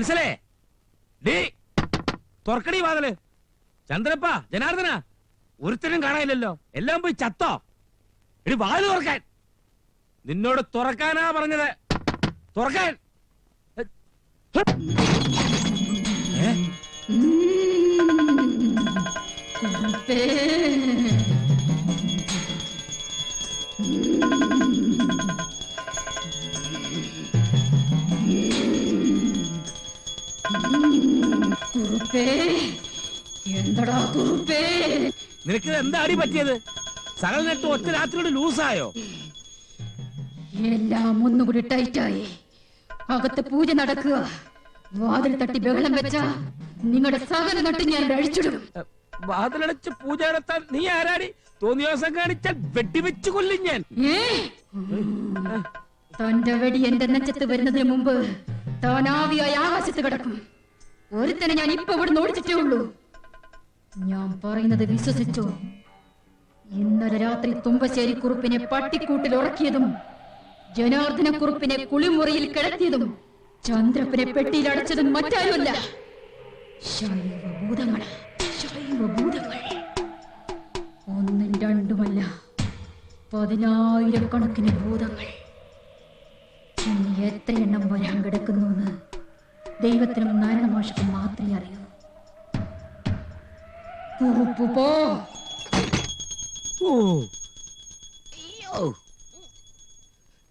വത്സലേ, തുറക്കടി വാതില്. ചന്ദ്രപ്പ, ജനാർദ്ദന, ഒരുത്തരും കാണാനില്ലല്ലോ. എല്ലാം പോയി ചത്തോ? എടി വാതില് തുറക്കാൻ. നിന്നോട് തുറക്കാനാ പറഞ്ഞത്. തുറക്കാൻ. എന്താടാ കുറുപ്പേ, നിനക്ക് എന്താ അടി പറ്റിയത്? സകല നെട്ട് ഒറ്റ രാത്രിയോട് ലൂസായോ? എല്ലാം ഒന്നുകൂടി ടൈറ്റായി. അകത്ത് പൂജ നടക്കുക. വാതിൽ തട്ടി ബഹളം വെച്ചാ നിങ്ങളുടെ സകല നട്ട് ഞാൻ അഴിച്ചിടും. വാതിലടച്ച് പൂജ നടത്താൻ നീ ആരാടി? തോന്നിയ ദിവസം കാണിച്ചാൽ വെട്ടിവെച്ചു കൊല്ലും ഞാൻ. തന്റെ വെടി എന്റെ നെഞ്ചത്ത് വരുന്നതിന് മുമ്പ് താൻ ആവിയായി ആകാശത്ത് കിടക്കും. ഒരുത്തനെ ഞാൻ ഇപ്പൊ ഇവിടെ ഓടിച്ചിട്ടേ ഉള്ളൂ. ഞാൻ പറയുന്നത് വിശ്വസിച്ചോ? ഇന്നലെ രാത്രി തുമ്പശ്ശേരി കുറുപ്പിനെ പട്ടിക്കൂട്ടിൽ ഉറക്കിയതും ജനാർദ്ദന കുറുപ്പിനെ കുളിമുറിയിൽ കിടത്തിയതും ചന്ദ്രപ്പനെ പെട്ടിയിൽ അടച്ചതും മറ്റാരുമല്ല, ശൈവഭൂതങ്ങൾ. ഒന്നും രണ്ടുമല്ല, 10,000 ഭൂതങ്ങൾ. ഇനി എത്ര എണ്ണം വരാൻ കിടക്കുന്നു എന്ന് ദൈവത്തിനും നാരായണമാഷക്കും മാത്രമേ അറിയൂ. കുറുപ്പ് പോ.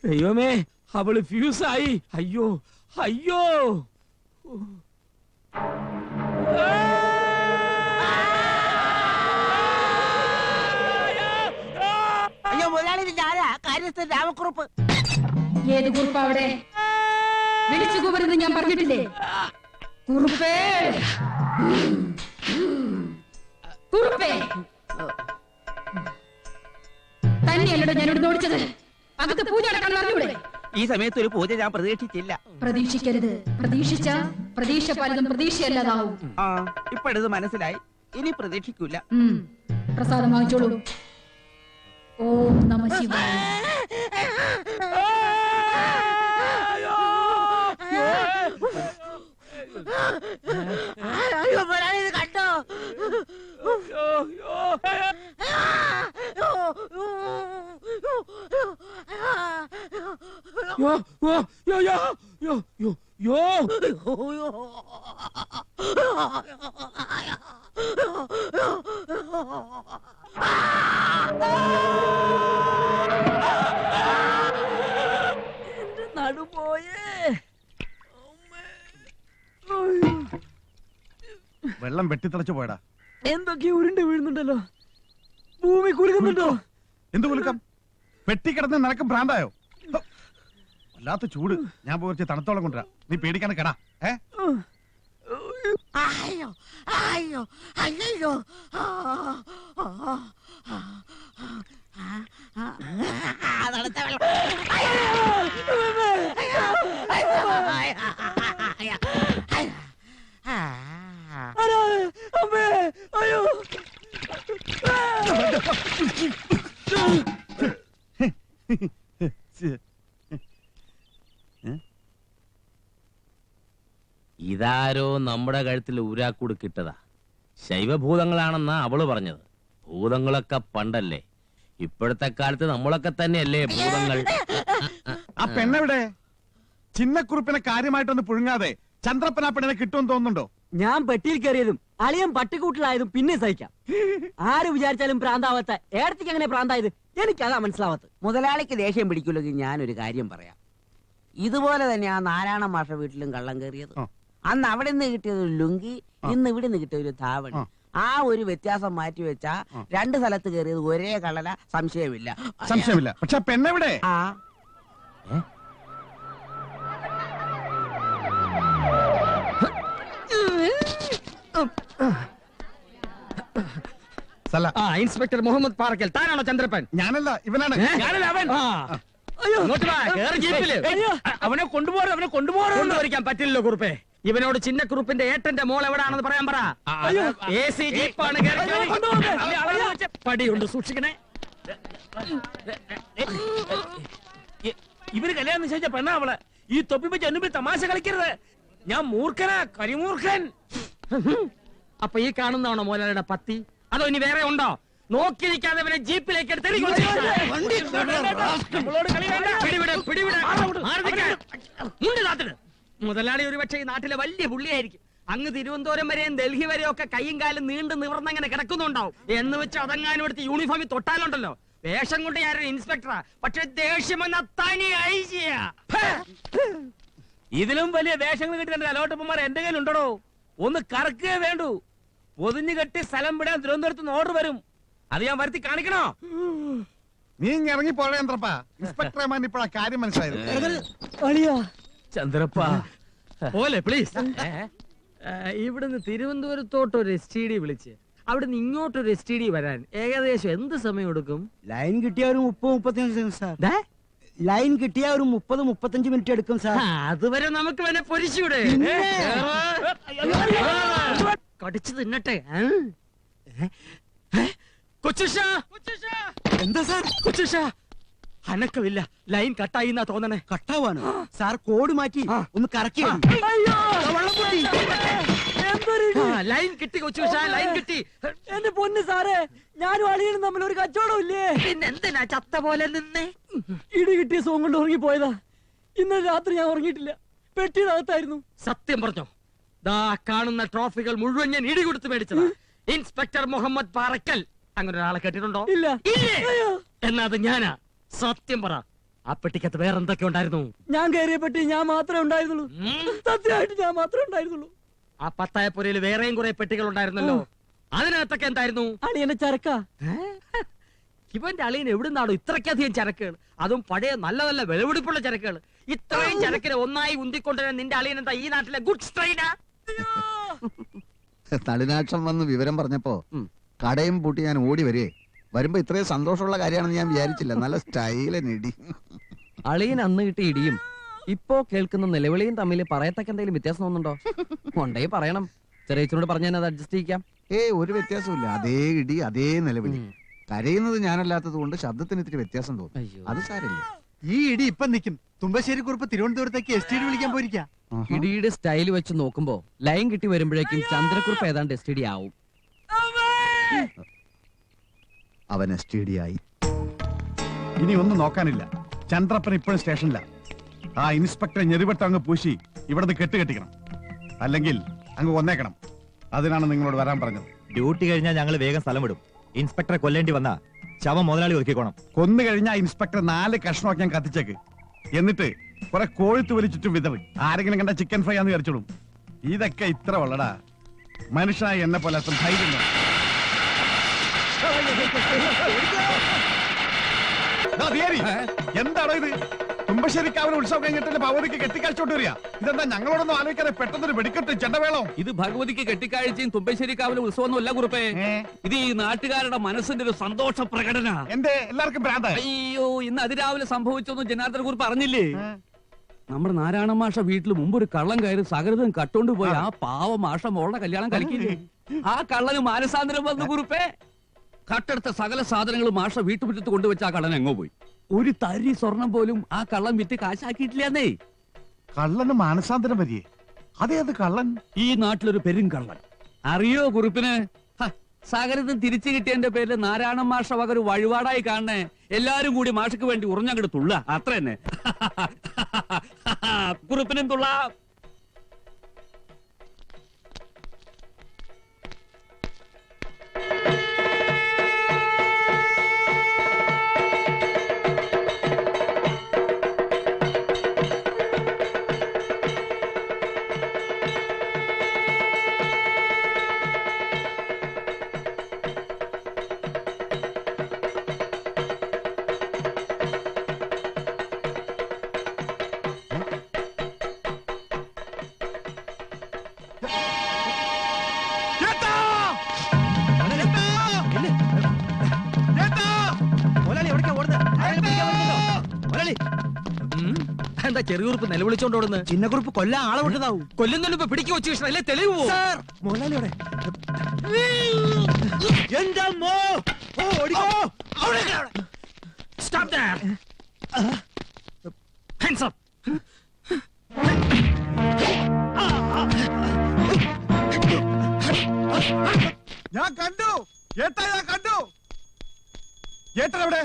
ദൈവമേ, അവള് ഫ്യൂസായി. അയ്യോ അയ്യോ. അയ്യോ മുതലാളി, ഞാനാ കാര്യസ്ഥൻ രാമക്കുറുപ്പ്. ഏത് കുറുപ്പ് അവിടെ? വിളിച്ചു കൂവരുന്ന് ഞാൻ പറഞ്ഞിട്ടില്ലേ? കുറുപ്പേ, കുറുപ്പേ, തന്നെയല്ലോ ഞാനോട് ഓടിച്ചത്. അകത്ത് പൂജ നടക്കാൻ പറഞ്ഞൂടെ? ഈ സമയത്ത് ഒരു പൂജ ഞാൻ പ്രതീക്ഷിച്ചില്ല. പ്രതീക്ഷിക്കരുത്. പ്രതീക്ഷിച്ച പ്രതീക്ഷ പലതും പ്രതീക്ഷയല്ലാതാവും. ഇപ്പോഴത് മനസ്സിലായി. ഇനി പ്രതീക്ഷിക്കൂല. പ്രസാദം വാങ്ങിച്ചോളൂ. ഓം നമ ശിവായ. അയ്യോ മുതലാളി, ഇത് കണ്ടോ? നടുപോയേ. വെള്ളം വെട്ടിത്തളച്ചു പോയടാ. എന്തൊക്കെയോ ഉരുണ്ട് വീഴുന്നുണ്ടല്ലോ. ഭൂമി കുലുക്കുന്നുണ്ടോ? എന്ത് കുലുക്കം? വെട്ടിക്കിടന്ന് നിനക്ക് ഭ്രാന്തായോ? വല്ലാത്ത ചൂട്. ഞാൻ പോയി തണുത്തോളം കൊണ്ടുവരാ. നീ പേടിക്കാണ് കേടാ. അയ്യോ അയ്യോ അയ്യോ. തണുത്ത വെള്ളം. അയ്യോ. ഇതാരോ നമ്മുടെ കഴുത്തിൽ ഊരാക്കൂട് കിട്ടതാ. ശൈവഭൂതങ്ങളാണെന്നാ അവള് പറഞ്ഞത്. ഭൂതങ്ങളൊക്കെ പണ്ടല്ലേ, ഇപ്പോഴത്തെ കാലത്ത് നമ്മളൊക്കെ തന്നെയല്ലേ ഭൂതങ്ങൾ. ആ പെണ്ണെവിടെ? ചിന്നക്കുറുപ്പിനെ കാര്യമായിട്ടൊന്ന് പുഴുങ്ങാതെ ചന്ദ്രപ്പൻ ആ പെണ്ണിനെ കിട്ടുമെന്ന് തോന്നുന്നുണ്ടോ? ഞാൻ പെട്ടിയിൽ കയറിയതും അളിയൻ പട്ടിക്കൂട്ടിലായതും പിന്നെ സഹിക്കാം. ആര് വിചാരിച്ചാലും പ്രാന്താവാത്ത ഏടത്തേക്ക് എങ്ങനെ പ്രാന്തായത് എനിക്കതാ മനസ്സിലാവാത്തത്. മുതലാളിക്ക് ദേഷ്യം പിടിക്കില്ലെങ്കിൽ ഞാനൊരു കാര്യം പറയാം. ഇതുപോലെ തന്നെ ആ നാരായണ മാഷ വീട്ടിലും കള്ളം കയറിയത്. അന്ന് അവിടെ നിന്ന് കിട്ടിയത് ഒരു ലുങ്കി, ഇന്ന് ഇവിടെ നിന്ന് കിട്ടിയ ഒരു ധാവണി. ആ ഒരു വ്യത്യാസം മാറ്റി വെച്ചാ 2 സ്ഥലത്ത് കയറിയത് ഒരേ കള്ളല, സംശയമില്ല. സംശയമില്ല. പക്ഷെ പെണ്ണെവിടെ? ഇൻസ്പെക്ടർ മുഹമ്മദ് പാറക്കൽ, താനാണോ ചന്ദ്രപ്പൻ? ഞാനല്ല, ഇവനാണ്. അവനെ കൊണ്ടുപോകാൻ പറ്റില്ലല്ലോ കുറുപ്പേ. ഇവനോട് ചിന്നക്കുറുപ്പിന്റെ ഏട്ടന്റെ മോൾ എവിടാണെന്ന് പറയാൻ പറ. പടിയുണ്ട്, സൂക്ഷിക്കണേ. ഇവര് കല്യാണം നിശ്ചയിച്ച പെണ്ണാ അവള്. ഈ തൊപ്പി വെച്ച് എന്നുമ്പിൽ തമാശ കളിക്കരുത്. ഞാൻ മൂർഖനാ, കരിമൂർഖൻ. അപ്പൊ ഈ കാണുന്നതാണോ മോലാലിയുടെ പത്തി? അതോ ഇനി വേറെ ഉണ്ടോ? നോക്കി നിൽക്കാതെ അവനെ ജീപ്പിലേക്ക് എടുത്ത് എറിഞ്ഞ് കൊല്ലുക. നമ്മളോട് കളി വേണ്ട. പിടിവിട്, പിടിവിട്. മാറി നിൽക്കാൻ. മുണ്ട് താത്തിട്. മുതലാളി ഒരുപക്ഷെ ഈ നാട്ടിലെ വലിയ പുള്ളിയായിരിക്കും. അങ്ങ് തിരുവനന്തപുരം വരെയും ഡൽഹി വരെയും ഒക്കെ കൈയും കാലും നീണ്ടു നിവർന്നങ്ങനെ കിടക്കുന്നുണ്ടാവും. എന്ന് വെച്ച് അതങ്ങാനും എടുത്ത് യൂണിഫോമിൽ തൊട്ടാലുണ്ടല്ലോ. വേഷം കൊണ്ട് ഞാനൊരു ഇൻസ്പെക്ടറാ, പക്ഷെ ദേഷ്യമെന്ന തനി ഐജിയാ. ഇതിലും വലിയ വേഷങ്ങൾ കിട്ടുന്ന അലോട്ടപ്പന്മാർ എന്റെ കയ്യിലുണ്ടോ? ഒന്ന് കറക്കുകയേ വേണ്ടൂ. പൊതിഞ്ഞു കെട്ടി സ്ഥലം വിടാൻ തിരുവനന്തപുരത്ത് നിന്ന് ഓർഡർ വരും. അത് ഞാൻ വരുത്തി കാണിക്കണോ? നീ ഇറങ്ങി പോഴേന്ദ്രപ്പാ. ഇൻസ്പെക്ടർമാൻ ഇപ്പോഴാ കാര്യം മനസ്സിലായത്. ചന്ദ്രപ്പ പോലെ പ്ലീസ്. ഇവിടുന്ന് തിരുവനന്തപുരത്തോട്ട് ഒരു STD വിളിച്ച് അവിടുന്ന് ഇങ്ങോട്ടൊരു STD വരാൻ ഏകദേശം എന്ത് സമയം എടുക്കും? ലൈൻ കിട്ടിയ ഒരു 30-35 സാർ. ലൈൻ കിട്ടിയ ഒരു 30-35 മിനിറ്റ് എടുക്കും സാർ. അതുവരെ നമുക്ക് വേണേ പൊരിച്ചൂടെ? കടിച്ചു തിന്നട്ടെ. കൊച്ചുഷാ, എന്താ സാർ? കൊച്ചുഷാ, അനക്കമില്ല. ലൈൻ കട്ടായി എന്നാ തോന്നണേ. കട്ടാവാണ് സാർ. കോഡ് മാറ്റി ഒന്ന് കറക്കി. ലൈൻ കിട്ടി കൊച്ചുഷാ, ലൈൻ കിട്ടി. എന്റെ പൊന്ന് സാറേ, ഞാനും അളിയനും തമ്മിൽ ഒരു കച്ചവടം ഇല്ലേ? പിന്നെന്തിനാ ചത്ത പോലെ നിന്നേ? ഇടി കിട്ടിയ സോങ് കൊണ്ട് ഉറങ്ങിപ്പോയതാ. ഇന്നലെ രാത്രി ഞാൻ ഉറങ്ങിയിട്ടില്ല, പെട്ടിയിനകത്തായിരുന്നു. സത്യം പറഞ്ഞോ? ദാ കാണുന്ന ട്രോഫികൾ മുഴുവൻ ഞാൻ ഇടി കൊടുത്ത് മേടിച്ചതാ. ഇൻസ്പെക്ടർ മുഹമ്മദ് പാറക്കൽ. അങ്ങനെ ഒരാളെ കേട്ടിട്ടുണ്ടോ? ഇല്ല. ഇല്ലേ? എന്നാ അത് ഞാനാ. സത്യം പറ, ആ പെട്ടിക്കകത്ത് വേറെ എന്തൊക്കെ ഉണ്ടായിരുന്നു? ഞാൻ കയറിയ പെട്ടി ഞാൻ മാത്രമേ ഉണ്ടായിരുന്നുള്ളൂ. സത്യമായിട്ട് ഞാൻ മാത്രമേ ഉണ്ടായിരുന്നുള്ളൂ. ആ പത്തായപ്പുരയിൽ വേറെയും കുറെ പെട്ടികൾ ഉണ്ടായിരുന്നല്ലോ. അതിനകത്തൊക്കെ എന്തായിരുന്നു? അളിയന്റെ ചരക്ക. ഇവന്റെ അളിയൻ എവിടുന്നാണോ ഇത്രയ്ക്കധികം ചരക്കുകൾ? അതും പഴയ നല്ല നല്ല വിളവെടുപ്പുള്ള ചരക്കുകൾ. ഇത്രയും ചരക്കിനെ ഒന്നായി ഉന്തിക്കൊണ്ടുവരാൻ നിന്റെ അളിയൻ എന്താ ഈ നാട്ടിലെ ഗുഡ്സ് ട്രെയിനാ? തളിനാക്ഷം വന്ന് വിവരം പറഞ്ഞപ്പോ കടയും പൂട്ടി ഞാൻ ഓടി വരേ. വരുമ്പോ ഇത്രയും സന്തോഷമുള്ള കാര്യമാണെന്ന് ഞാൻ വിചാരിച്ചില്ല. നല്ല സ്റ്റൈലിനിടി. അളിയൻ അന്ന് കിട്ടിയ ഇടിയും ഇപ്പോ കേൾക്കുന്ന നിലവിളിയും തമ്മിൽ പറയത്തക്ക എന്തെങ്കിലും വ്യത്യാസം തോന്നുന്നുണ്ടോ? കൊണ്ടേ പറയണം. ചെറിയച്ചനോട് പറഞ്ഞാൽ അത് അഡ്ജസ്റ്റ് ചെയ്യിക്കാം. ഒരു വ്യത്യാസമില്ല. അതേ ഇടി, അതേ നിലവിളി. കരയുന്നത് ഞാനല്ലാത്തത് കൊണ്ട് ശബ്ദത്തിന് ഇത്തിരി വ്യത്യാസം തോന്നും. അയ്യോ. അത് സാരില്ല. ഈ ഇടി ഇപ്പൊ നിൽക്കും. തുമ്പശ്ശേരി കുറിപ്പ് തിരുവനന്തപുരത്തേക്ക് STD വിളിക്കാൻ പോയിരിക്കാം. ഇടിയുടെ സ്റ്റൈൽ വെച്ച് നോക്കുമ്പോ ലൈൻ കിട്ടി വരുമ്പോഴേക്കും ചന്ദ്രക്കുറിപ്പ് ഏതാണ്ട് STD ആവും. അവൻ STD ആയി. ഇനി ഒന്നും നോക്കാനില്ല. ചന്ദ്രപ്പൻ ഇപ്പോഴും സ്റ്റേഷനില്ല. ആ ഇൻസ്പെക്ടറെ ഞെറിവട്ടം അങ്ങ് പൂശി ഇവിടുന്ന് കെട്ടിക്കണം. അല്ലെങ്കിൽ അങ്ങ് കൊന്നേക്കണം. അതിനാണ് നിങ്ങളോട് വരാൻ പറഞ്ഞത്. ഡ്യൂട്ടി കഴിഞ്ഞാൽ ഞങ്ങൾ വേഗം സ്ഥലം വിടും. ഇൻസ്പെക്ടറെ കൊല്ലേണ്ടി വന്ന ശവം മുതലാളി ഒതുക്കിക്കോണം. കൊന്നു കഴിഞ്ഞാൽ ഇൻസ്പെക്ടർ 4 കഷ്ണമൊക്കെ ഞാൻ കത്തിച്ചേക്ക്. എന്നിട്ട് കുറെ കോഴിത്ത് വലി ചുറ്റും വിതറി. ആരെങ്കിലും കണ്ട ചിക്കൻ ഫ്രൈ ആന്ന് വിചാരിച്ചോളും. ഇതൊക്കെ ഇത്ര ഉള്ളടാ. മനുഷ്യനായി എന്നെ പോലെ അത്ര ധൈര്യം വേണം. എന്താണോ ഇത്? തുമ്പശ്ശേരിക്കാവിലെ ഉത്സവം കഴിഞ്ഞിട്ട് ഭഗവതിക്ക് കെട്ടിക്കാഴ്ചോട്ട് വരിക. ഇതെന്താ ഞങ്ങളോടൊന്നും ആലോചിക്കാതെ പെട്ടെന്നൊരു വെടിക്കെട്ട് ചെണ്ടവേളോ? ഇത് ഭഗവതിക്ക് കെട്ടിക്കാഴ്ചയും തുമ്പശ്ശേരിക്കാവിലെ ഉത്സവമൊന്നും അല്ല കുറുപ്പേ. ഇത് ഈ നാട്ടുകാരുടെ മനസ്സിന്റെ ഒരു സന്തോഷ പ്രകടന. എന്റെ എല്ലാവർക്കും ഭ്രാന്തായി. അയ്യോ, ഇന്ന് അതിരാവിലെ സംഭവിച്ചൊന്നും ജനാർദ്ദന കുറിപ്പ് അറിഞ്ഞില്ലേ? നമ്മുടെ നാരായണ മാഷ വീട്ടിൽ മുമ്പ് ഒരു കള്ളം കയറി സകലതും കട്ടോണ്ട് പോയി ആ പാവ മാഷ മോളുടെ കല്യാണം കളിക്കില്ലേ? ആ കള്ളന് മാനസാന്തരം വന്നു കുറുപ്പേ. കട്ടെടുത്ത സകല സാധനങ്ങളും മാഷ വീട്ടുമുറ്റത്ത് കൊണ്ടുവച്ച ആ കള്ളൻ എങ്ങോ പോയി. ഒരു തരി സ്വർണം പോലും ആ കള്ളൻ വിറ്റ് കാശാക്കിയിട്ടില്ലെന്നേ. കള്ളന് മാനസാന്തരം വരികയെ? അതേത് കള്ളൻ? ഈ നാട്ടിലൊരു പെരുങ്കള്ളൻ. അറിയോ കുറിപ്പിന്? സകലതും തിരിച്ചു കിട്ടിയതിന്റെ പേരിൽ നാരായണ മാഷ വക ഒരു വഴിപാടായി കാണണേ. എല്ലാരും കൂടി മാഷക്ക് വേണ്ടി ഉറഞ്ഞങ്ങോട്ട് തുള്ള. അത്ര തന്നെ. കുറിപ്പിനും തുള്ളാം. എന്താ ചെറിയുറുപ്പ് നിലവിളിച്ചോണ്ട് ഓടുന്നത്? ചിന്നക്കുറിപ്പ് കൊല്ലാൻ ആളെ വിട്ടതാവും. കൊല്ലുന്നതിന് മുമ്പ് പിടിച്ചു വെച്ചു കൃഷ്ണ, അല്ലേ തെളിവ് പോവും. മുതലാളിയോടെ Stop there! Hands up! ഞാൻ കണ്ടു ഏട്ടാ, ഞാൻ കണ്ടു. ഏട്ടനെവിടെ?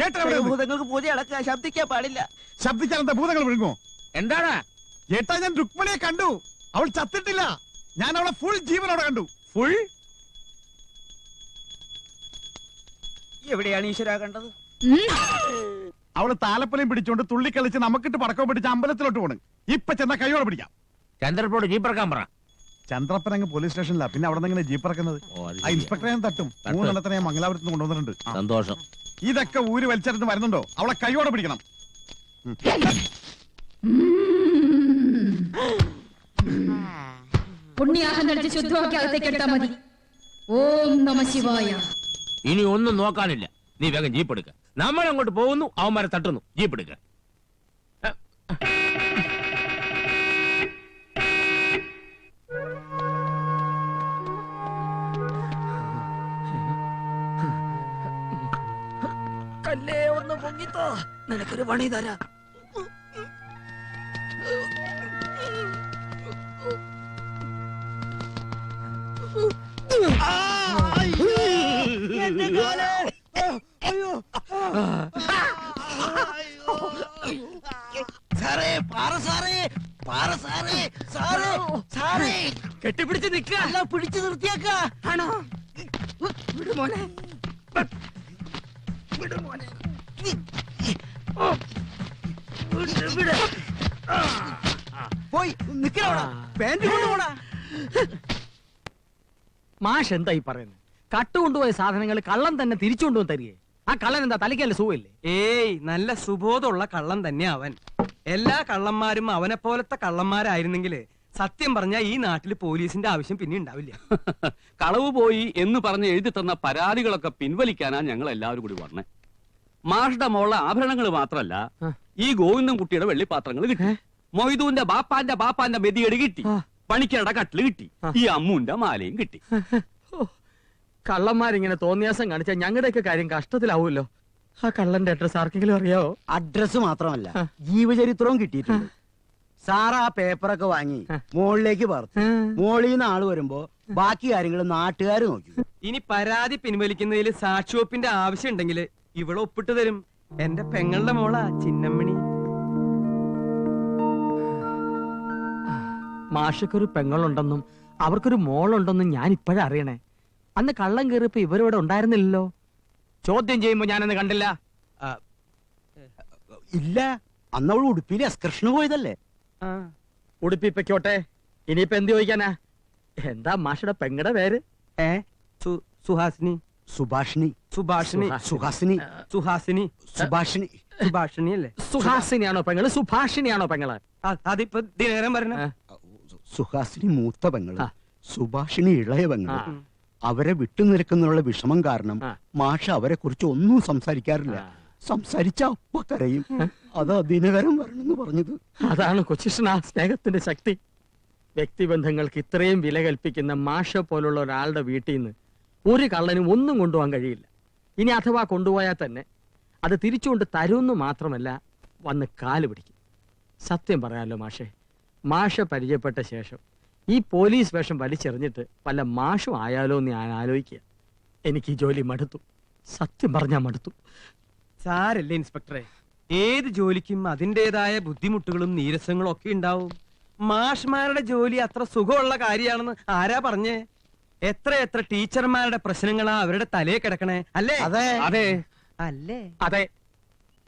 ഏട്ടനെവിടെ? ഭൂതങ്ങൾക്ക് പൂജ അടക്കുക, ശബ്ദിക്കാൻ പാടില്ല. ശബ്ദിച്ചാൽ എന്താ ഭൂതങ്ങൾ വിഴുങ്ങോ? എന്താണ് ഏട്ടാ, ഞാൻ രുക്മിണിയെ കണ്ടു. അവൾ ചത്തിട്ടില്ല. ഞാൻ അവളെ ഫുൾ ജീവനോടെ കണ്ടു. ഫുൾ? എവിടെയാണ് ഈശ്വര കണ്ടത്? അവള് താലപ്പൊലിയും പിടിച്ചോണ്ട് തുള്ളിക്കളിച്ച് നമുക്കിട്ട് പടക്കം പിടിച്ച് അമ്പലത്തിലോട്ട് പോണ്. ഇപ്പൊ ചെന്ന കൈയോടെ പിടിക്കാം. ചന്ദ്രപ്പോട് ജീപ്പറക്കാൻ പറ. ചന്ദ്രപ്പൻ അങ്ങ് പോലീസ് സ്റ്റേഷനിലാ. പിന്നെ അവിടെ നിന്ന് ജീപ്പ് ഇറക്കുന്നത്. ആ ഇൻസ്പെക്ടറെ ഞാൻ തട്ടും. 3 എണ്ണത്തിനെ ഞാൻ മംഗലാപുരത്ത് നിന്ന് കൊണ്ടുവന്നിട്ടുണ്ട്. സന്തോഷം. ഇതൊക്കെ ഊര് വലിച്ചെടുത്ത് വരുന്നുണ്ടോ? അവളെ കൈയോടെ പിടിക്കണം. പുണ്യാഹം നടിച്ച് ശുദ്ധമാക്കി അകത്തേക്ക് എടുത്താൽ മതി. ഓം നമ ശിവായ. ഇനി ഒന്നും നോക്കാനില്ല. നീ വേഗം ജീപ്പ് എടുക്ക. നമ്മൾ അങ്ങോട്ട് പോകുന്നു, അവന്മാരെ തട്ടുന്നു. ജീപ്പ് എടുക്ക. കല്ലേ ഒന്ന് പൊങ്ങിത്തോ, നിനക്കൊരു പണി തരാം. കെട്ടിപ്പിടിച്ച് നിൽക്കുക. പിടിച്ചു നിർത്തിയാക്ക. ആണോ? വിടുമോനെ, വിടുമോനെ. പോയി നിക്കണോടാ, പാന്റ് കൊണ്ടുപോടാ. മാഷ് എന്തായി പറയുന്നത്? കട്ടുകൊണ്ടുപോയ സാധനങ്ങൾ കള്ളം തന്നെ തിരിച്ചു കൊണ്ടുവന്ന് തരികയെ. ആ കള്ളൻ എന്താ തലയ്ക്കല്ല സുഖമില്ലേ? ഏയ്, നല്ല സുബോധമുള്ള കള്ളൻ തന്നെ അവൻ. എല്ലാ കള്ളന്മാരും അവനെ പോലത്തെ കള്ളന്മാരായിരുന്നെങ്കിൽ സത്യം പറഞ്ഞ ഈ നാട്ടിൽ പോലീസിന്റെ ആവശ്യം പിന്നെ ഉണ്ടാവില്ല. കളവ് പോയി എന്ന് പറഞ്ഞ് എഴുതി തന്ന പരാതികളൊക്കെ പിൻവലിക്കാനാ ഞങ്ങൾ എല്ലാവരും കൂടി പറഞ്ഞേ. മാഷ്ടെ മോളുടെ ആഭരണങ്ങൾ മാത്രല്ല, ഈ ഗോവിന്ദൻ കുട്ടിയുടെ വെള്ളിപ്പാത്രങ്ങൾ കിട്ടി, മൊയ്തുവിന്റെ ബാപ്പാന്റെ മെതിയടി കിട്ടി, പണിക്കരുടെ കട്ടില് കിട്ടി, ഈ അമ്മുന്റെ മാലയും കിട്ടി. കള്ളന്മാരിങ്ങനെ തോന്നിയാസം കാണിച്ചാൽ ഞങ്ങളുടെയൊക്കെ കാര്യം കഷ്ടത്തിലാവുമല്ലോ. ആ കള്ളന്റെ അഡ്രസ് ആർക്കെങ്കിലും അറിയാവോ? അഡ്രസ് മാത്രമല്ല, ജീവചരിത്രവും കിട്ടിയിട്ടുണ്ട്. സാർ ആ പേപ്പറൊക്കെ വാങ്ങി മോളിലേക്ക് പറഞ്ഞു. മോളിൽ നിന്ന് ആള് വരുമ്പോ ബാക്കി കാര്യങ്ങൾ നാട്ടുകാർ നോക്കി. ഇനി പരാതി പിൻവലിക്കുന്നതിൽ സാക്ഷിവെപ്പിന്റെ ആവശ്യം ഉണ്ടെങ്കിൽ ഇവിടെ ഒപ്പിട്ട് തരും. എന്റെ പെങ്ങളുടെ മോളാ ചിന്നമ്മണി. മാഷക്കൊരു പെങ്ങളുണ്ടെന്നും അവർക്കൊരു മോളുണ്ടെന്നും ഞാൻ ഇപ്പോഴാ അറിയണേ. അന്ന് കള്ളം കയറിയപ്പോ ഇവരിവിടെ ഉണ്ടായിരുന്നില്ലല്ലോ. ചോദ്യം ചെയ്യുമ്പോ ഞാനന്ന് കണ്ടില്ല. ഇല്ല, അന്നവൾ ഉടുപ്പിയിൽ എക്സ്കർഷന് പോയതല്ലേ. ഉടുപ്പിപ്പൊക്കോട്ടെ, ഇനിയിപ്പോ എന്ത് ചോദിക്കാനാ? എന്താ മാഷയുടെ പെങ്ങടെ പേര്? സുഹാസിനി. സുഭാഷിണി. സുഭാഷിണി. സുഹാസിനി. സുഹാസിനി. സുഭാഷിണി. സുഭാഷിണി അല്ലേ? സുഹാസിനിയാണോ പെങ്ങള്? സുഭാഷിണിയാണോ പെങ്ങള്? അതിപ്പോ ദിനേരം പറഞ്ഞ സുഹാസിനി മൂത്ത പെങ്ങള്, സുഭാഷിണി ഇളയ പെങ്ങള്. അവരെ വിട്ടുനിൽക്കുന്നുള്ള വിഷമം കാരണം മാഷ അവരെ കുറിച്ച് ഒന്നും സംസാരിക്കാറില്ല. സംസാരിച്ച അപ്പ കരയും. അതാ ദിനകരം വരണമെന്ന് പറഞ്ഞത്. അതാണ് കൊച്ചിഷ്ണ സ്നേഹത്തിന്റെ ശക്തി. വ്യക്തിബന്ധങ്ങൾക്ക് ഇത്രയും വില കൽപ്പിക്കുന്ന മാഷ പോലുള്ള ഒരാളുടെ വീട്ടിൽ നിന്ന് ഒരു കള്ളനും ഒന്നും കൊണ്ടുപോകാൻ കഴിയില്ല. ഇനി അഥവാ കൊണ്ടുപോയാൽ തന്നെ അത് തിരിച്ചുകൊണ്ട് തരുമെന്ന് മാത്രമല്ല, വന്ന് കാല് പിടിക്കും. സത്യം പറയാമല്ലോ മാഷെ, മാഷ പരിചയപ്പെട്ട ശേഷം ഈ പോലീസ് വേഷം വലിച്ചെറിഞ്ഞിട്ട് വല്ല മാഷും ആയാലോ എന്ന് ഞാൻ ആലോചിക്കുക. എനിക്ക് ഈ ജോലി മടുത്തു. സത്യം പറഞ്ഞാൽ മടുത്തു. സാരല്ലേ ഇൻസ്പെക്ടറെ, ഏത് ജോലിക്കും അതിൻ്റെതായ ബുദ്ധിമുട്ടുകളും നീരസങ്ങളും ഒക്കെ ഉണ്ടാവും. മാഷ്മാരുടെ ജോലി അത്ര സുഖമുള്ള കാര്യമാണെന്ന് ആരാ പറഞ്ഞേ? എത്ര ടീച്ചർമാരുടെ പ്രശ്നങ്ങളാ അവരുടെ തലയെ കിടക്കണേ, അല്ലേ? അതെ അതെ അല്ലേ? അതെ.